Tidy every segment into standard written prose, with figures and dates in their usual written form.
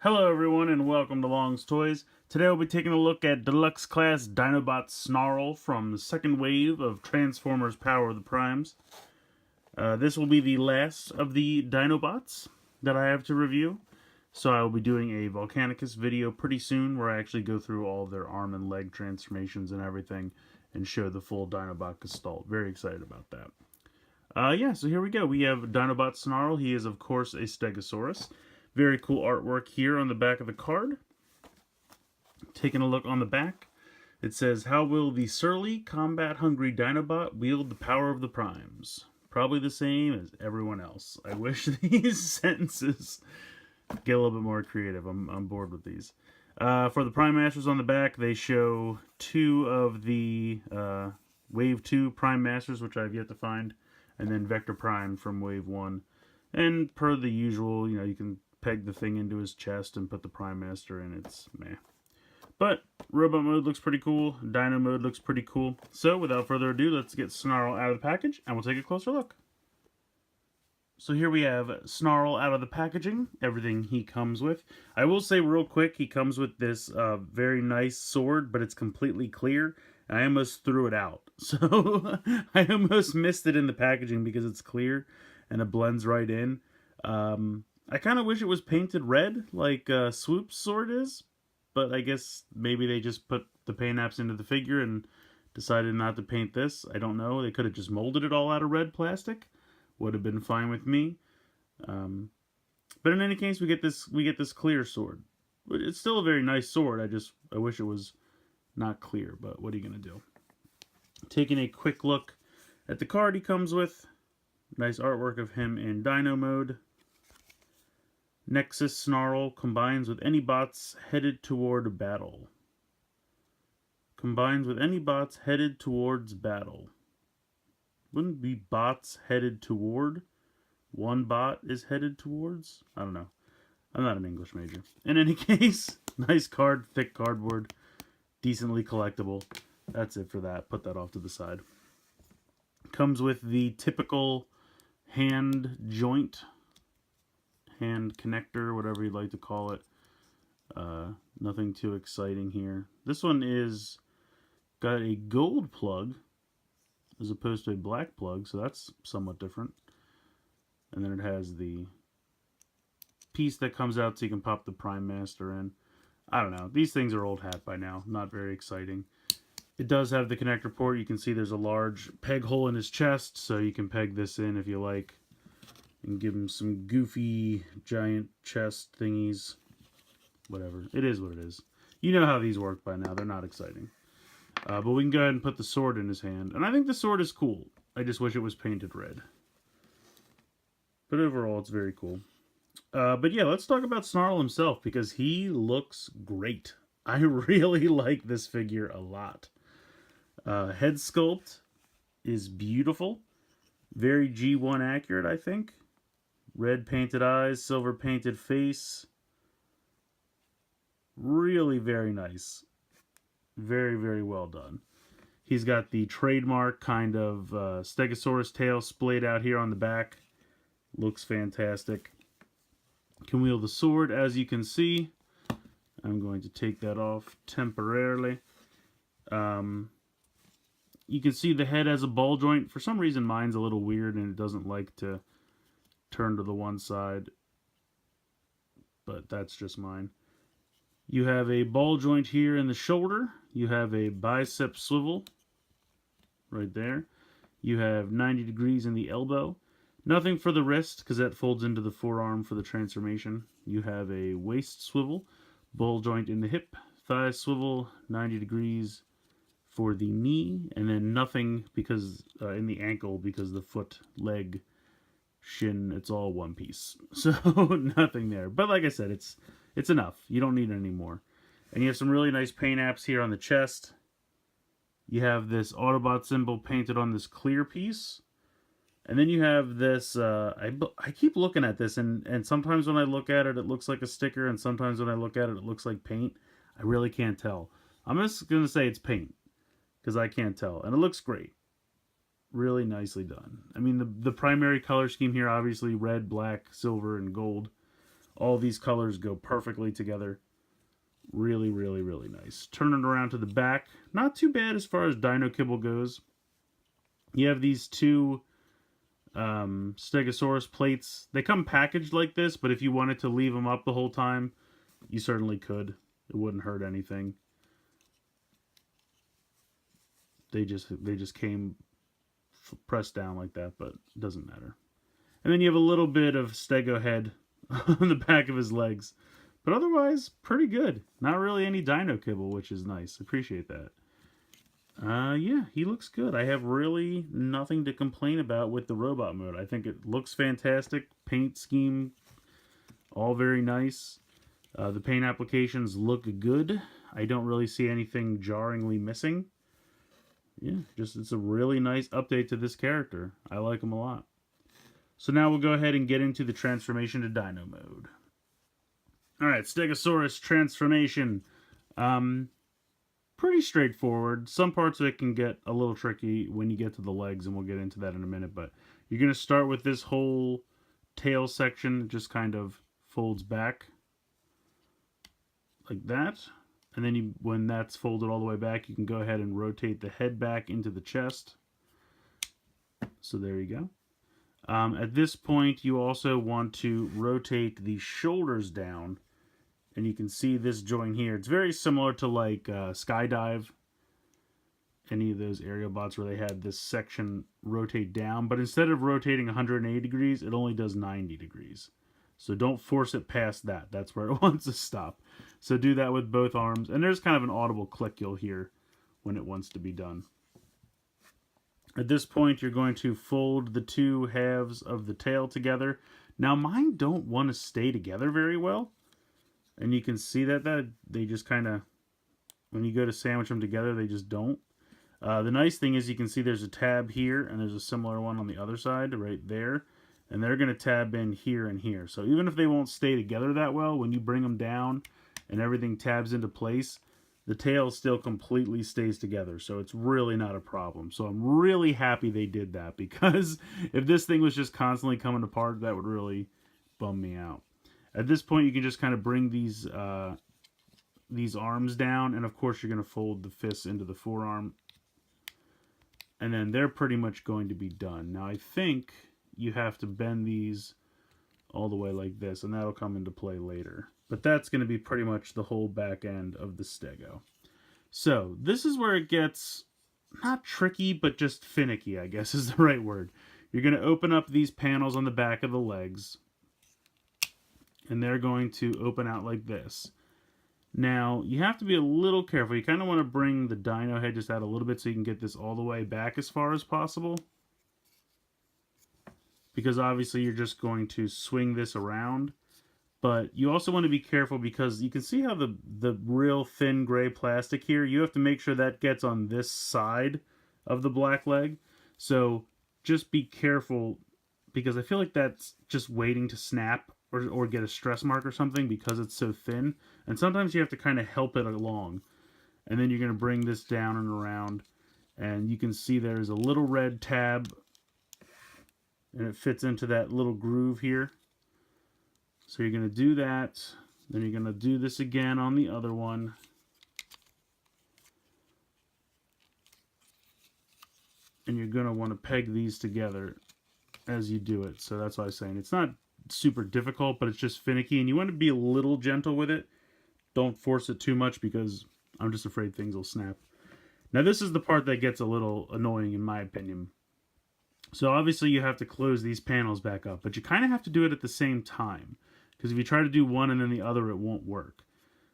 Hello everyone and welcome to Long's Toys. Today we'll be taking a look at Deluxe Class Dinobot Snarl from the second wave of Transformers Power of the Primes. This will be the last of the Dinobots that I have to review. So I will be doing a Volcanicus video pretty soon where I actually go through all of their arm and leg transformations and everything and show the full Dinobot Gestalt. Very excited about that. So here we go. We have Dinobot Snarl. He is, of course, a Stegosaurus. Very cool artwork here on the back of the card. Taking a look on the back, it says, "How will the surly, combat-hungry Dinobot wield the power of the Primes?" Probably the same as everyone else. I wish these sentences get a little bit more creative. I'm bored with these. For the Prime Masters on the back, they show two of the Wave 2 Prime Masters, which I've yet to find, and then Vector Prime from Wave 1. And per the usual, you can peg the thing into his chest and put the Prime Master in. It's meh. But robot mode looks pretty cool. Dino mode looks pretty cool. So without further ado, let's get Snarl out of the package and we'll take a closer look. So here we have Snarl out of the packaging, everything he comes with. I will say real quick, he comes with this very nice sword, but it's completely clear. I almost threw it out. So I almost missed it in the packaging because it's clear and it blends right in. I kind of wish it was painted red, like Swoop's sword is, but I guess maybe they just put the paint apps into the figure and decided not to paint this. I don't know. They could have just molded it all out of red plastic. Would have been fine with me. But in any case, we get this clear sword. It's still a very nice sword. I wish it was not clear, but what are you gonna do? Taking a quick look at the card he comes with. Nice artwork of him in Dino mode. Nexus Snarl combines with any bots headed toward battle. Combines with any bots headed towards battle. Wouldn't it be bots headed toward? One bot is headed towards? I don't know. I'm not an English major. In any case, nice card, thick cardboard, decently collectible. That's it for that. Put that off to the side. Comes with the typical hand joint. Hand connector, whatever you'd like to call it. Nothing too exciting here. This one is got a gold plug as opposed to a black plug, so that's somewhat different. And then it has the piece that comes out so you can pop the Prime Master in. I don't know. These things are old hat by now. Not very exciting. It does have the connector port. You can see there's a large peg hole in his chest, so you can peg this in if you like. And give him some goofy giant chest thingies. Whatever. It is what it is. You know how these work by now. They're not exciting. But we can go ahead and put the sword in his hand. And I think the sword is cool. I just wish it was painted red. But overall, it's very cool. But yeah, let's talk about Snarl himself because he looks great. I really like this figure a lot. Head sculpt is beautiful. Very G1 accurate, I think. Red painted eyes, silver painted face. Really very nice. Very, very well done. He's got the trademark kind of Stegosaurus tail splayed out here on the back. Looks fantastic. Can wield the sword, as you can see. I'm going to take that off temporarily. You can see the head has a ball joint. For some reason, mine's a little weird and it doesn't like to turn to the one side. But that's just mine. You have a ball joint here in the shoulder. You have a bicep swivel right there. You have 90 degrees in the elbow. Nothing for the wrist because that folds into the forearm for the transformation. You have a waist swivel, ball joint in the hip, thigh swivel, 90 degrees for the knee, and then nothing because in the ankle because the foot, leg, shin, it's all one piece. So nothing there. But like I said, it's enough. You don't need any more. And you have some really nice paint apps here on the chest. You have this Autobot symbol painted on this clear piece. And then you have this, I keep looking at this, and sometimes when I look at it, it looks like a sticker, and sometimes when I look at it, it looks like paint. I really can't tell. I'm just going to say it's paint, because I can't tell. And it looks great. Really nicely done. I mean, the primary color scheme here, obviously red, black, silver, and gold. All these colors go perfectly together. Really, really, really nice. Turn it around to the back. Not too bad as far as Dino Kibble goes. You have these two Stegosaurus plates. They come packaged like this, but if you wanted to leave them up the whole time, you certainly could. It wouldn't hurt anything. They just came pressed down like that, but it doesn't matter. And then you have a little bit of Stego head on the back of his legs. But otherwise, pretty good. Not really any Dino Kibble, which is nice. Appreciate that. Yeah, he looks good. I have really nothing to complain about with the robot mode. I think it looks fantastic. Paint scheme, all very nice. The paint applications look good. I don't really see anything jarringly missing. Yeah, just it's a really nice update to this character. I like him a lot. So now we'll go ahead and get into the transformation to Dino mode. Alright, Stegosaurus transformation. Pretty straightforward. Some parts of it can get a little tricky when you get to the legs, and we'll get into that in a minute. But you're going to start with this whole tail section. It just kind of folds back like that. And then when that's folded all the way back, you can go ahead and rotate the head back into the chest. So there you go. At this point, you also want to rotate the shoulders down. And you can see this joint here. It's very similar to like Skydive. Any of those aerial bots where they had this section rotate down. But instead of rotating 180 degrees, it only does 90 degrees. So don't force it past that. That's where it wants to stop. So do that with both arms. And there's kind of an audible click you'll hear when it wants to be done. At this point, you're going to fold the two halves of the tail together. Now, mine don't want to stay together very well. And you can see that they just kind of, when you go to sandwich them together, they just don't. The nice thing is you can see there's a tab here, and there's a similar one on the other side right there. And they're going to tab in here and here. So even if they won't stay together that well, when you bring them down and everything tabs into place, the tail still completely stays together. So it's really not a problem. So I'm really happy they did that, because if this thing was just constantly coming apart, that would really bum me out. At this point, you can just kind of bring these arms down, and of course you're going to fold the fists into the forearm. And then they're pretty much going to be done. Now I think you have to bend these all the way like this, and that'll come into play later. But that's going to be pretty much the whole back end of the Stego. So this is where it gets not tricky, but just finicky, I guess is the right word. You're going to open up these panels on the back of the legs, and they're going to open out like this. Now, you have to be a little careful. You kind of want to bring the dino head just out a little bit so you can get this all the way back as far as possible. Because obviously you're just going to swing this around. But you also want to be careful because you can see how the real thin gray plastic here, you have to make sure that gets on this side of the black leg. So just be careful, because I feel like that's just waiting to snap or get a stress mark or something because it's so thin. And sometimes you have to kind of help it along. And then you're going to bring this down and around. And you can see there's a little red tab. And it fits into that little groove here. So you're going to do that. Then you're going to do this again on the other one. And you're going to want to peg these together as you do it. So that's why I'm saying it's not super difficult, but it's just finicky, and you want to be a little gentle with it. Don't force it too much, because I'm just afraid things will snap. Now this is the part that gets a little annoying in my opinion. So obviously you have to close these panels back up, but you kind of have to do it at the same time, because if you try to do one and then the other, it won't work.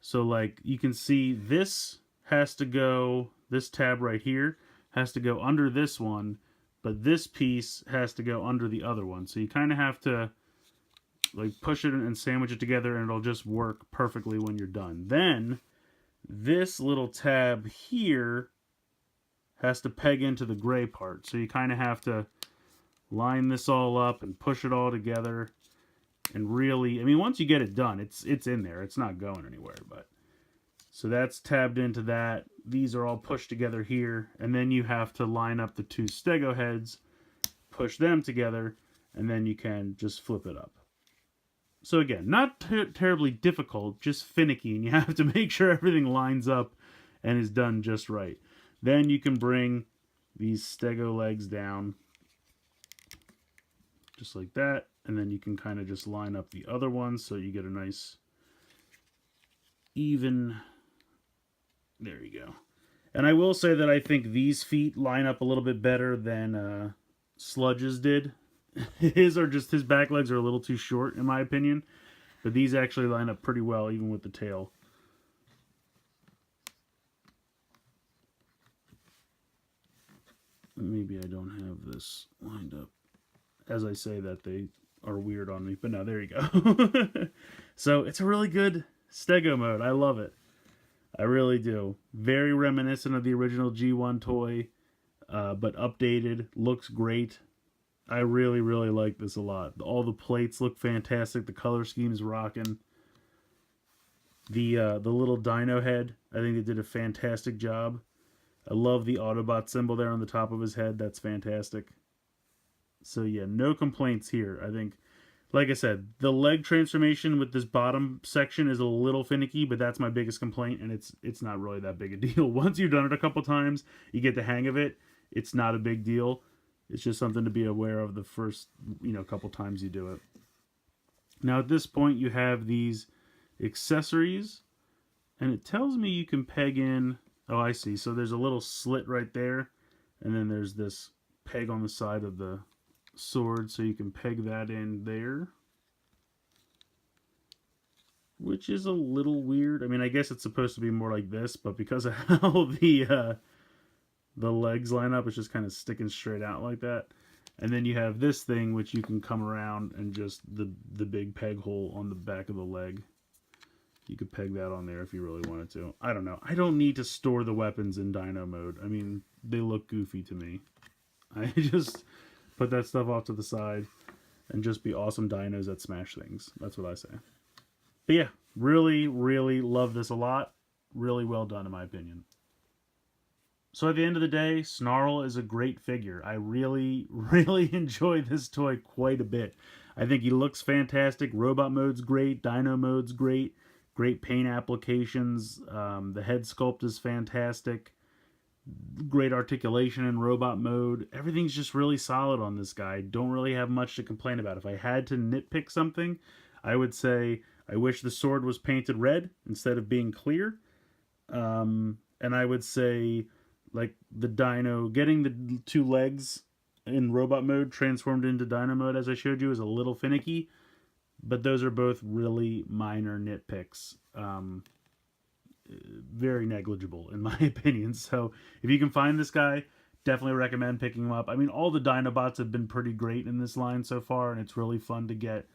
So like you can see, this has to go, this tab right here has to go under this one, but this piece has to go under the other one. So you kind of have to like push it and sandwich it together, and it'll just work perfectly when you're done. Then this little tab here has to peg into the gray part. So you kind of have to line this all up and push it all together. And really, I mean, once you get it done, it's in there. It's not going anywhere. But so that's tabbed into that. These are all pushed together here. And then you have to line up the two Stego heads, push them together, and then you can just flip it up. So again, not terribly difficult, just finicky, and you have to make sure everything lines up and is done just right. Then you can bring these stego legs down just like that, and then you can kind of just line up the other ones so you get a nice even, there you go. And I will say that I think these feet line up a little bit better than Sludge's did. His back legs are a little too short in my opinion, but these actually line up pretty well even with the tail. Maybe I don't have this lined up as I say that they are weird on me, but no, there you go. So it's a really good stego mode. I love it. I really do. Very reminiscent of the original G1 toy, but updated. Looks great. I really, really like this a lot. All the plates look fantastic. The color scheme is rocking. The little dino head, I think they did a fantastic job. I love the Autobot symbol there on the top of his head. That's fantastic. So yeah, no complaints here. I think, like I said, the leg transformation with this bottom section is a little finicky, but that's my biggest complaint, and it's not really that big a deal. Once you've done it a couple times, you get the hang of it. It's not a big deal. It's just something to be aware of the first, couple times you do it. Now at this point, you have these accessories, and it tells me you can peg in. Oh, I see. So there's a little slit right there, and then there's this peg on the side of the sword, so you can peg that in there, which is a little weird. I mean, I guess it's supposed to be more like this, but because of how the legs line up, it's just kind of sticking straight out like that. And then you have this thing, which you can come around and just the big peg hole on the back of the leg. You could peg that on there if you really wanted to. I don't know. I don't need to store the weapons in Dino mode. I mean, they look goofy to me. I just put that stuff off to the side and just be awesome dinos that smash things. That's what I say. But yeah, really, really love this a lot. Really well done in my opinion. So at the end of the day, Snarl is a great figure. I really, really enjoy this toy quite a bit. I think he looks fantastic. Robot mode's great. Dino mode's great. Great paint applications. The head sculpt is fantastic. Great articulation in robot mode. Everything's just really solid on this guy. Don't really have much to complain about. If I had to nitpick something, I would say I wish the sword was painted red instead of being clear. And I would say, like, the Dino, getting the two legs in robot mode transformed into Dino mode, as I showed you, is a little finicky. But those are both really minor nitpicks. Very negligible, in my opinion. So if you can find this guy, definitely recommend picking him up. I mean, all the Dinobots have been pretty great in this line so far, and it's really fun to get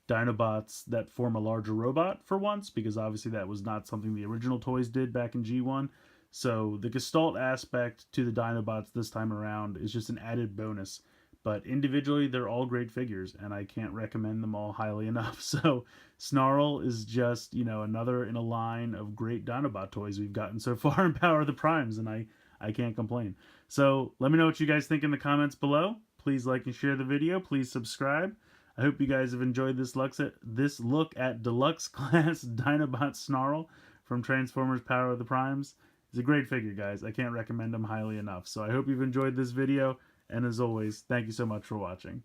Dinobots that form a larger robot for once, because obviously that was not something the original toys did back in G1. So the Gestalt aspect to the Dinobots this time around is just an added bonus. But individually, they're all great figures, and I can't recommend them all highly enough. So Snarl is just, another in a line of great Dinobot toys we've gotten so far in Power of the Primes, and I can't complain. So let me know what you guys think in the comments below. Please like and share the video. Please subscribe. I hope you guys have enjoyed this look at Deluxe Class Dinobot Snarl from Transformers Power of the Primes. He's a great figure, guys. I can't recommend him highly enough. So I hope you've enjoyed this video. And as always, thank you so much for watching.